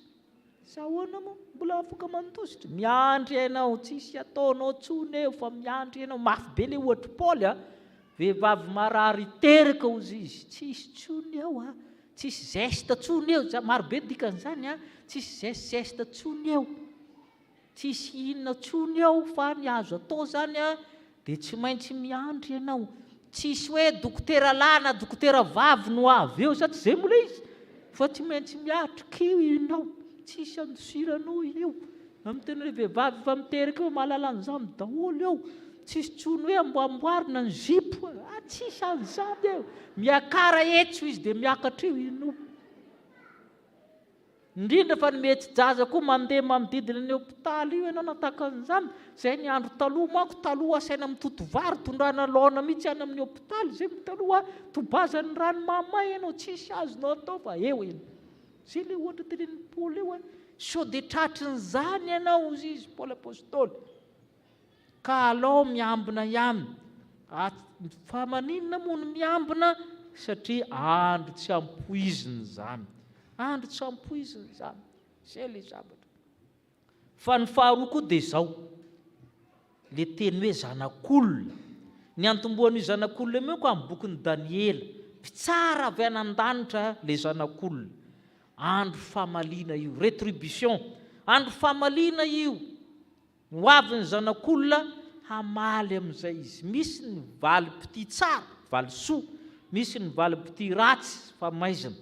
Sahoana moa mbola afaka mandositra? Miandry ianao, tsisy ataonao tsony eo fa miandry ianao. Mafy be le ohatra Paul, vehivavy marary teraka ozy izy, tsisy tsony eo, tsisy geste tsony eo. Maro be dikan'izany, tsisy geste tsony eo, tsisy inona tsony eo fa ny azo atao zany dia tsy maintsy miandry ianao. Tsisy hoe dokotera lahy na dokotera vavy no avy eo, sa tsy zay mola izy, fa tsy maintsy miatrika io ianao. Tsisy andosiranao eo. Amin'ny tena vehivavy fa miteraka eo mahalala an'izany daholo eo. Tsisy tsony hoe amboamboarina ny zipo, tsisy an'izany eo. Miakara etso izy dia miakatra eo ianao. Indrindra fa ny mety jaza koa mandeha manodidina ny hôpitaly io ianao nataka an'izany. Zay ny andro taloha manko, taloha asaina mitoto vary, tondrana laona mihitsy any amin'ny hôpitaly. Zay taloha tobazan'ny rano mamay ianao, tsisy azonao atao fa eo ianao. Zay le ohatra tenen'ny Paul eo, sao dia tratrin'izany ianao ozy izy Paul apôstôly. Ka alao miambina ihany. Fa maninona moa no miambina? Satria andro tsy ampoiziny izany. Andro tsy ampoiziny izany. Zay le zavatra. Fa ny faharoa koa dia izao. Le teny hoe zanak'olona. Ny antombohan'io zanak'olona io koa amin'ny bokin'ny Daniela. Mpitsara avy any an-danitra le zanak'olona. Andro famaliana io, rétribution. Andro famaliana io. Ho avy ny zanak'olona hamaly amin'izay izy. Misy ny valim-pity tsara, valy soa. Misy ny valim-pity ratsy, famaizana.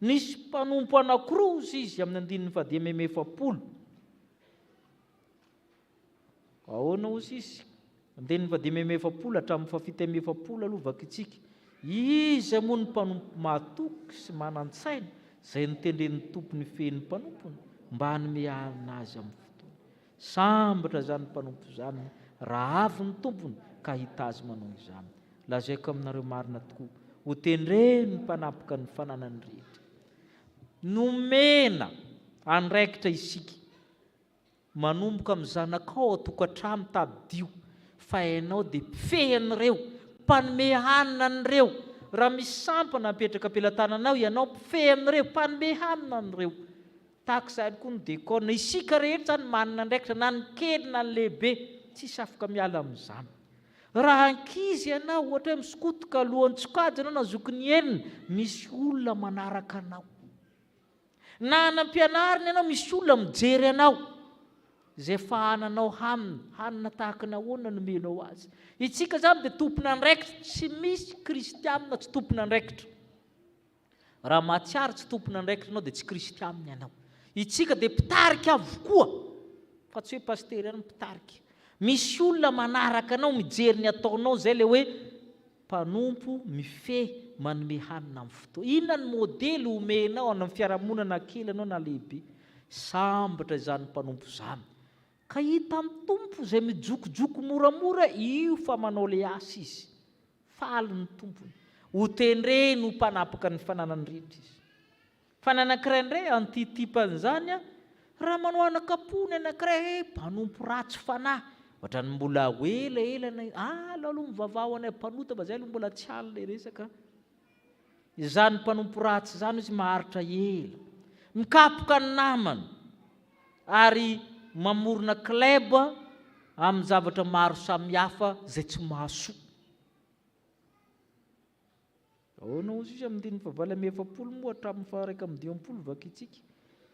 Nisy mpanompo anankiroa izy amin'ny andininy 170. Ahoana ozy izy? Andininy 170 hatramin'ny 770 aloha vakitsika. Izy moa ny mpanompo mahatoky sy manan-tsaina, izay nitendren'ny tompony feny mpanompony mba hanome azy amin'ny fotoana. Sambatra zany mpanompo zany raha avy ny tompony ka hita azy manao izany. Lazaiko aminareo marina tokoa, ho tendreny mpanapoka ny fananany rehetra. Nomena andraikitra isika manomboka amin'ny zanakao atokantrano tadio, fa ianao dia pifehan'ireo, mpanome hanina an'ireo. Raha misy sampana apetraka ampelantananao, ianao pifehy amin'ireo, mpanome hanina an'ireo. Tahak'izay koa ny dekona, isika rehetra zany manana andraikitra, na ny kely na ny lehibe, tsisy afaka miala amin'izany. Raha ankizy ianao, ohatra hoe misikotoka alohan'ny tsokajy ianao na zokiny enina, misy olona manaraka anao. Na anam-pianarana ianao, misy olona mijery anao. Zay fahananao hanina tahaka ny ahoana nomenao azy. Itsika zany dia tompona andraikitra, tsy misy kristianina tsy tompona andraikitra. Raha mahatsiaro tsy tompona andraikitra ianao dia tsy kristianina ianao. Itsika dia mpitarika avokoa, fa tsy hoe pastery ihany mpitarika. Misy olona manaraka anao, mijery ny ataonao, zay le hoe mpanompo mifehy manome hanina amin'ny fotoana. Inona ny modely omenao amin'ny fiarahamonina kely anao na lehibe? Sambatra izany mpanompo izany. Ka hita amin'ny tompo izay mijokojoko moramora, io fa manao le asa izy. Faly ny tompony. Ho tendreny ho mpanapaka ny fananany rehetra izy. Fa ny anankiray indray antitipan'izany, raha manao anakapony anankiray, mpanompo ratsy fanahy, ohatrany mbola elaelana alao aloha mivavao any mpanota mba zay aloha mbola tsy alina resaka izany mpanompo ratsy zany izy maharitra ela mikapoka ny namany ary mamorona club amin'ny zavatra maro samihafa zay tsy mahasoa. Ahoana ozy izy amin'ny diny fa 700 moa hatramin'ny 120 vakitsika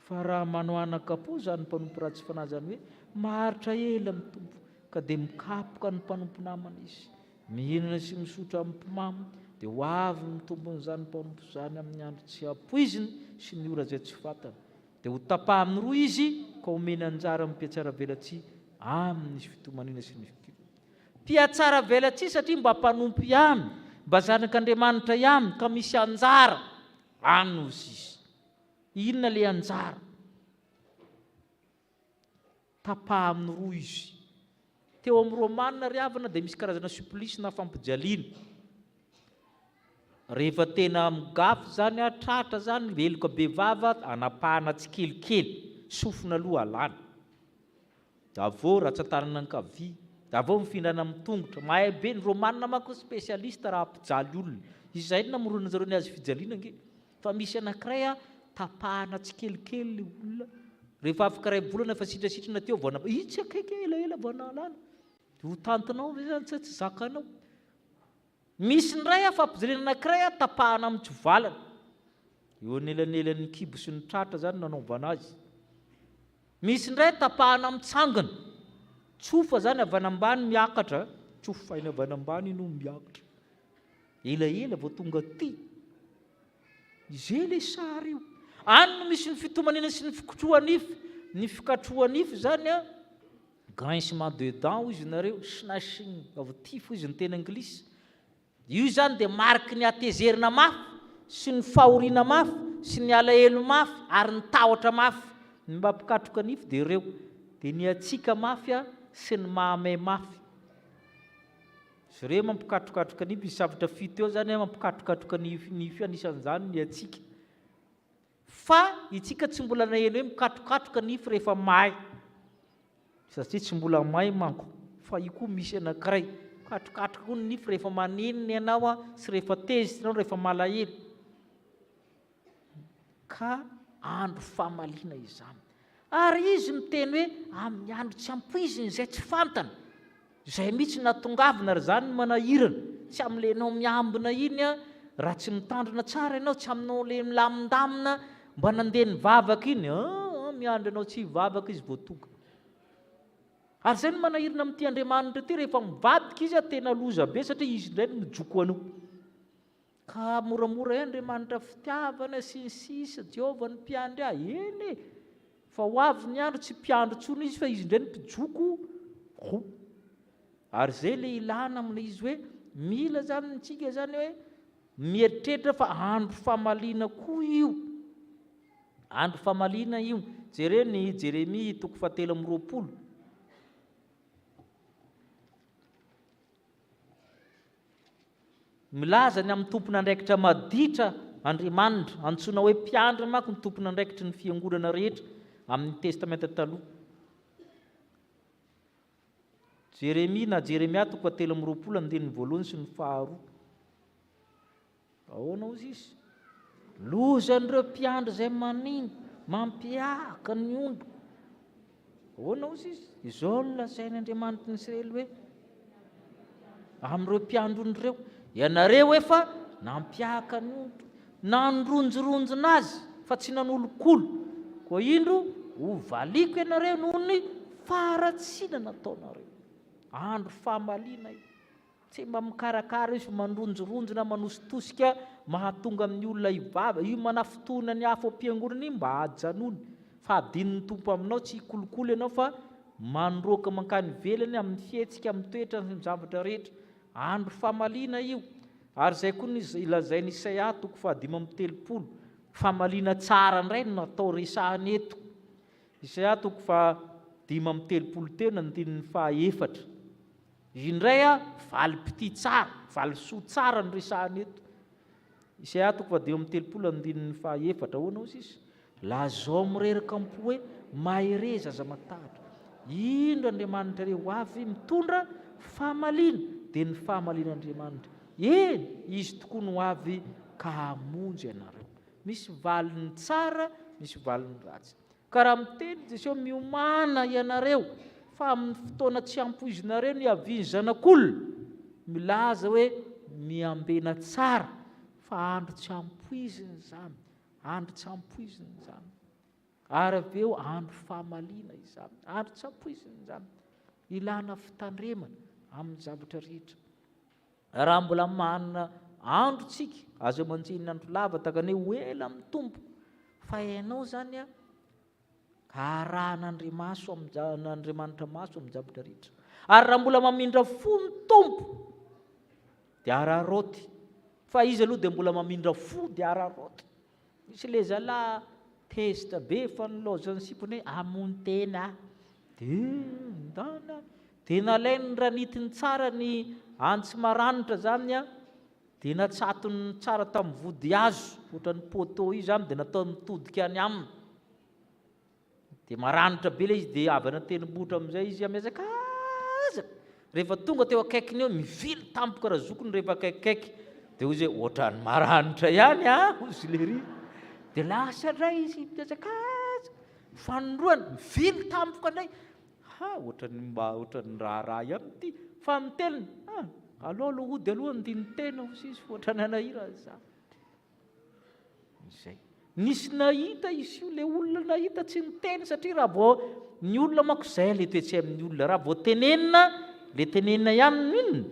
fa raha manao anakapo zany mpanompo ratsy fanahy zany hoe maharitra ela mitompo ka dia mikapoka ny mpanompo namana izy mihinana sy misotra amin'ny mpimamy dia ho avy mitombon'izany mpanompo zany amin'ny andro tsy ampoiziny sy ny ora zay tsy fantany dia ho tapa amin'ny roa izy ka omena anjara mpiatsara velatsy amin'ny fitomanina sy ny mpiatsara velatsy satria mba mpanompo ihany mba zanak'Andriamanitra ihany ka misy anjara anozy izy. Inona le anjara? Tapa amin'ny roa izy. Teo amin'ny Romanina ry havana dia misy karazana supplice na fampijaliana. Rehefa tena migafy zany tratra zany veloka be vava anapahana tsikelikely sofina aloha alana. Avô ratsan-tanana ankavia, avô mifindrana amin'ny tongotra. Mahay be ny Romanina manko spécialiste raha ampijaly olona. Izay namorona zareo ny azy fijaliana nge. Fa misy anankiray tapahana tsikelikely le olona. Rehefa afaka ray volana fa sitrasitrana teo vao itsy akaiky elaela vao analana. Ho tantinao zany tsy zakanao. Misy ndray fampijaliana anankiray tapahana amin'ny tsovalana. Eo anelanelan'ny kibo sy ny tratra zany nanaovana azy. Misy ndray tapahana amin'ny tsangana. Tsofa zany avy ambany miakatra, tsofa iny avy ambany no miakatra. Elaela vao tonga aty. Izay le sary io. Any no misy ny fitomanina sy ny fikotroanify. Ny fikatroanify zany grincement de dents izy nareo, snashing of teeth izy ny teny anglisy. Io zany dia mariky ny atezerina mafy sy ny fahoriana mafy sy ny alahelo mafy ary ny tahotra mafy. Ny mba mpikatroka nify dia ireo. Dia ny atsika mafy sy ny mahamay mafy. Sy ireo mampikatrokatroka nify isavatra fito eo zany mampikatrokatroka nify anisan'izany ny atsika. Fa itsika tsy mbola naheno hoe mikatrokatroka nify rehefa may. Satria tsy mbola may manko. Fa io koa misy anankiray. Katrokatroka koa ny nify rehefa maninina ianao sy rehefa tezitinao rehefa malahelo. Ka andro famaliana izany. Ary izy miteny hoe amin'ny andro tsy ampoiziny izay tsy fantana. Izay mihitsy natongavana ry zany manahirana. Tsy amin'lenao miambina iny raha tsy mitandrina tsara ianao, tsy aminao le milamindamina mba nandeha ny vavaka iny. Miandry anao tsy hivavaka izy vao tonga. Ary zay no manahirana amin'ity Andriamanitra ity rehefa mivadika izy tena loza be satria izy indray no mijoko anao. Ka moramora Andriamanitra fitiavana sy ny sisa Jehovah ny mpiandry eny. Fa ho avy ny andro tsy mpiandro tsony izy fa izy indray no mpijoko. Ary zay le ilana amina izy hoe mila zany ntsika zany hoe mieritreritra fa andro famaliana koa io. Andro famaliana io. Jereny Jeremia 7:20. Milaza ny amin'ny tompon'andraikitra maditra Andriamanitra, antsoina hoe mpiandry manko ny tompon'andraikitra ny fiangonana rehetra amin'ny testamenta taloha. Jeremia na Jeremia 7:20 sy ny 2. Ahoana ozy izy? Lozan'ireo mpiandry izay manino, mampiaka ny ondro. Ahoana ozy izy? Izao no lazainy Andriamanitra ny Israely hoe amin'ireo mpiandry ondro ireo. Ianareo efa nampiaka ny ondro, nandronjoronjona azy fa tsy nan'olokolo. Koa indro ho valiko ianareo noho ny faharatsiana nataonareo. Andro famaliana io. Tsy mba mikarakara izy mandronjoronjona manositosika mahatonga amin'ny olona hivava. Io manafotona ny hafa am-piangonana iny mba hajanony. Fa adin'ny tompo aminao tsy hikolokolo ianao fa mandroaka mankany velany amin'ny fihetsika, amin'ny toetra ny zavatra rehetra. Andro famaliana io. Ary zay koa ilazainy Isaia 5:30. Famaliana tsara indray no natao resahany eto. Isaia 5:30 teo nandininy 4. Indray valim-pity tsara, valisoa tsara no resahany eto. Isaia 5:30 andininy 4. Ahoana ozy izy? Lazao mireraka ampo hoe mahere zaza matahatra. indro Andriamanitra reo avy mitondra fahamalina dia ny fahamalin'Andriamanitra izy tokoa no avy ka hamonjy ianareo. Misy valiny tsara, misy valiny ratsy. Ka raha miteny Jesosy miomana ianareo fa amin'ny fotoana tsy ampoizinareo ny haviany zanak'olona, milaza hoe miambena tsara fa andro tsy ampoizina izany, andro tsy ampoizina izany. Ary avy eo andro fahamalina izany, andro tsy ampoizina izany. Ilana fitandremana amin'ny zavatra rehetra. Raha mbola manana andro tsika azo amanjeny andro lava tahaka ny hoe ela amin'ny tompo, fa ianao zany a arahan'Andriamanitra maso amin'ny zavatra rehetra. Ary raha mbola mamindra fo ny tompo dia araroty, fa izy aloha dia mbola mamindra fo dia araroty. Misy le zalahy tezitra be fa nilozany sipony hoe hamono tena dia nalainy ranitiny tsara ny antsy maranitra zany a, dia natsatony tsara tamin'ny vody azo ohatran'ny poto io zany, dia natao mitodika any aminy, dia maranitra be le izy, dia avy anatenimbohitra amin'izay izy miazakazaka. Rehefa tonga teo akaikiny eo mivily tampoka raha zokony, rehefa akaikikaiky dia izy hoe ohatran'ny maranitra ihany ozy lery, dia lasa indray izy miazakazaka fanondroany mivily tampoka indray, ohatran'ny raharaha ihany ity fa miteliny alao aloha ody aloha andiny tena sisy ohatran'ny anahira zany. Izay nisy nahita izy io, le olona nahita tsy niteny, satria raha vao ny olona manko izay le toetsy amin'ny olona, raha vao tenenina le tenenina ihany inona,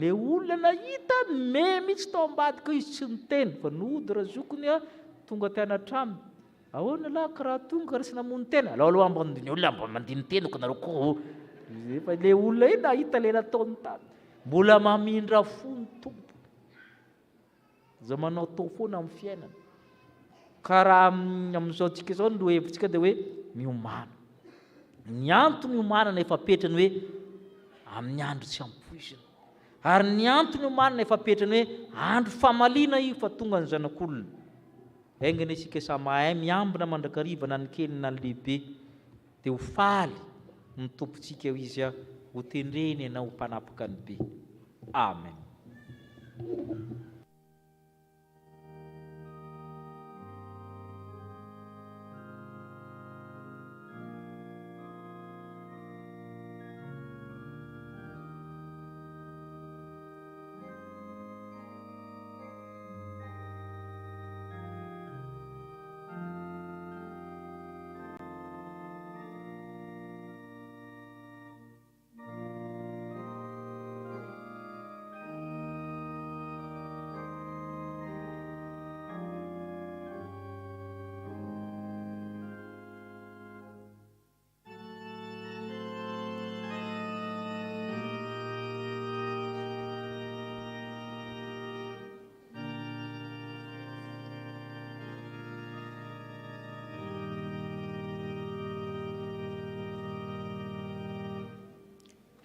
le olona nahita me mihitsy tao ambadika izy tsy niteny, fa nody raha zokony a tonga tena trano, ahoana lahy ka raha tonga raha sy namono tena, alao aloha ambony olona mba mandiny teny ko nareo koa. Efa le olona io nahita le nataony tany, mbola mamindra fo ny tompo, za manao tao foana amin'ny fiainana. Ka raha amin'izao tsika izao no hevitsika dia hoe miomana. Ny antony iomanana efa petrany hoe amin'ny andro tsy ampoizina, ary ny antony iomanana efa petrany hoe andro fahamalina io fa tonga ny zanak'olona. Aingana isika samy mahay miambina mandrakarivana ny kely na ny lehibe, dia ho faly ny tompontsika eo izy ho tendreny ianao ho mpanapaka ny be. Amen.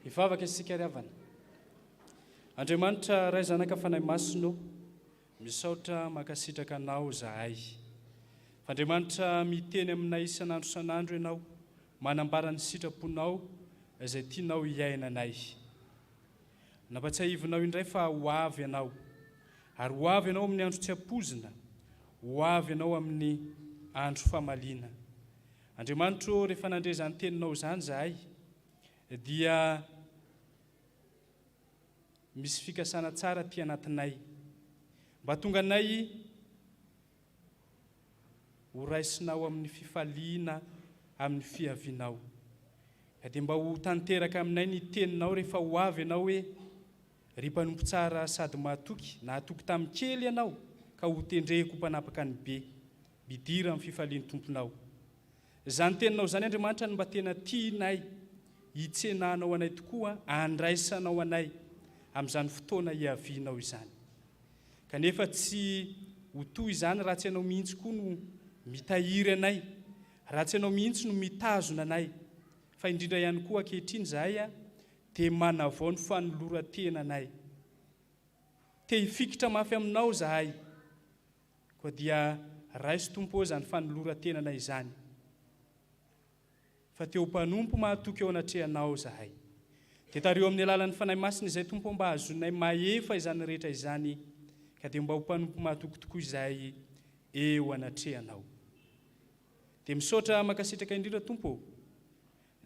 Ivavaka isika riavana. Andriamanitra ray zanaka fanahy masino, misaotra makasitraka anao zahay. Andriamanitra miteny aminay isan'andro san'andro ianao, manambara ny sitraponao izay tianao hiainanay. Nampatsiahivinao indray fa ho avy ianao, ary ho avy ianao amin'ny andro tsy ampozina, ho avy ianao amin'ny andro fahamalina. Andriamanitra, rehefa nandre izany teninao izany zahay, dia misy fikasana tsara ty anatinay, mba tonga anay ho raisinao amin'ny fifaliana amin'ny fiavinao. Dia mba ho tanteraka aminay ny teninao rehefa ho avy ianao hoe ry mpanompo tsara sady mahatoky, nahatoky tamin'ny kely ianao ka ho tendreko mpanapaka ny be, bidira amin'ny fifalian'ny tomponao. Izany teninao izany Andriamanitra no mba tena tianay hitsenanao anay tokoa, andraisanao anay amin'izany fotoana hiavianao izany. Kanefa tsy ho toy izany raha tsy ianao mihitsy koa no mitahiry anay, raha tsy ianao mihitsy no mitazona anay, fa indrindra ihany koa ankehitriny zahay dia manavao ny fanoloran-tena anay. Te hifikitra mafy aminao zahay, koa dia raisy tompo izany fanoloran-tenanay izany. fa teo mpanompo mahatoky eo anatrehanao zahay. Dia tario amin'ny alalan'ny fanahy masina izay tompo mba hazonay mahefa izany rehetra izany, ka dia mba ho mpanompo mahatoky tokoa izay eo anatrehanao. Dia misaotra makasitraka indrindra tompo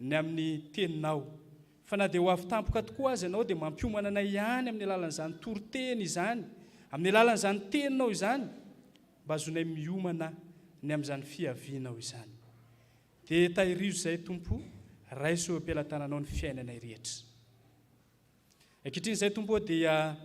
ny amin'ny teninao, fa na dia ho avy tampoka tokoa azy ianao dia mampiomana anay ihany amin'ny alalan'izany toroteny izany, amin'ny alalan'izany teninao izany, mba azonay miomana ny amin'izany fiavianao izany. Dia tahirizo izay tompo, raiso am-pelantananao ny fiainanay rehetra. Ankehitriny izay tompo dia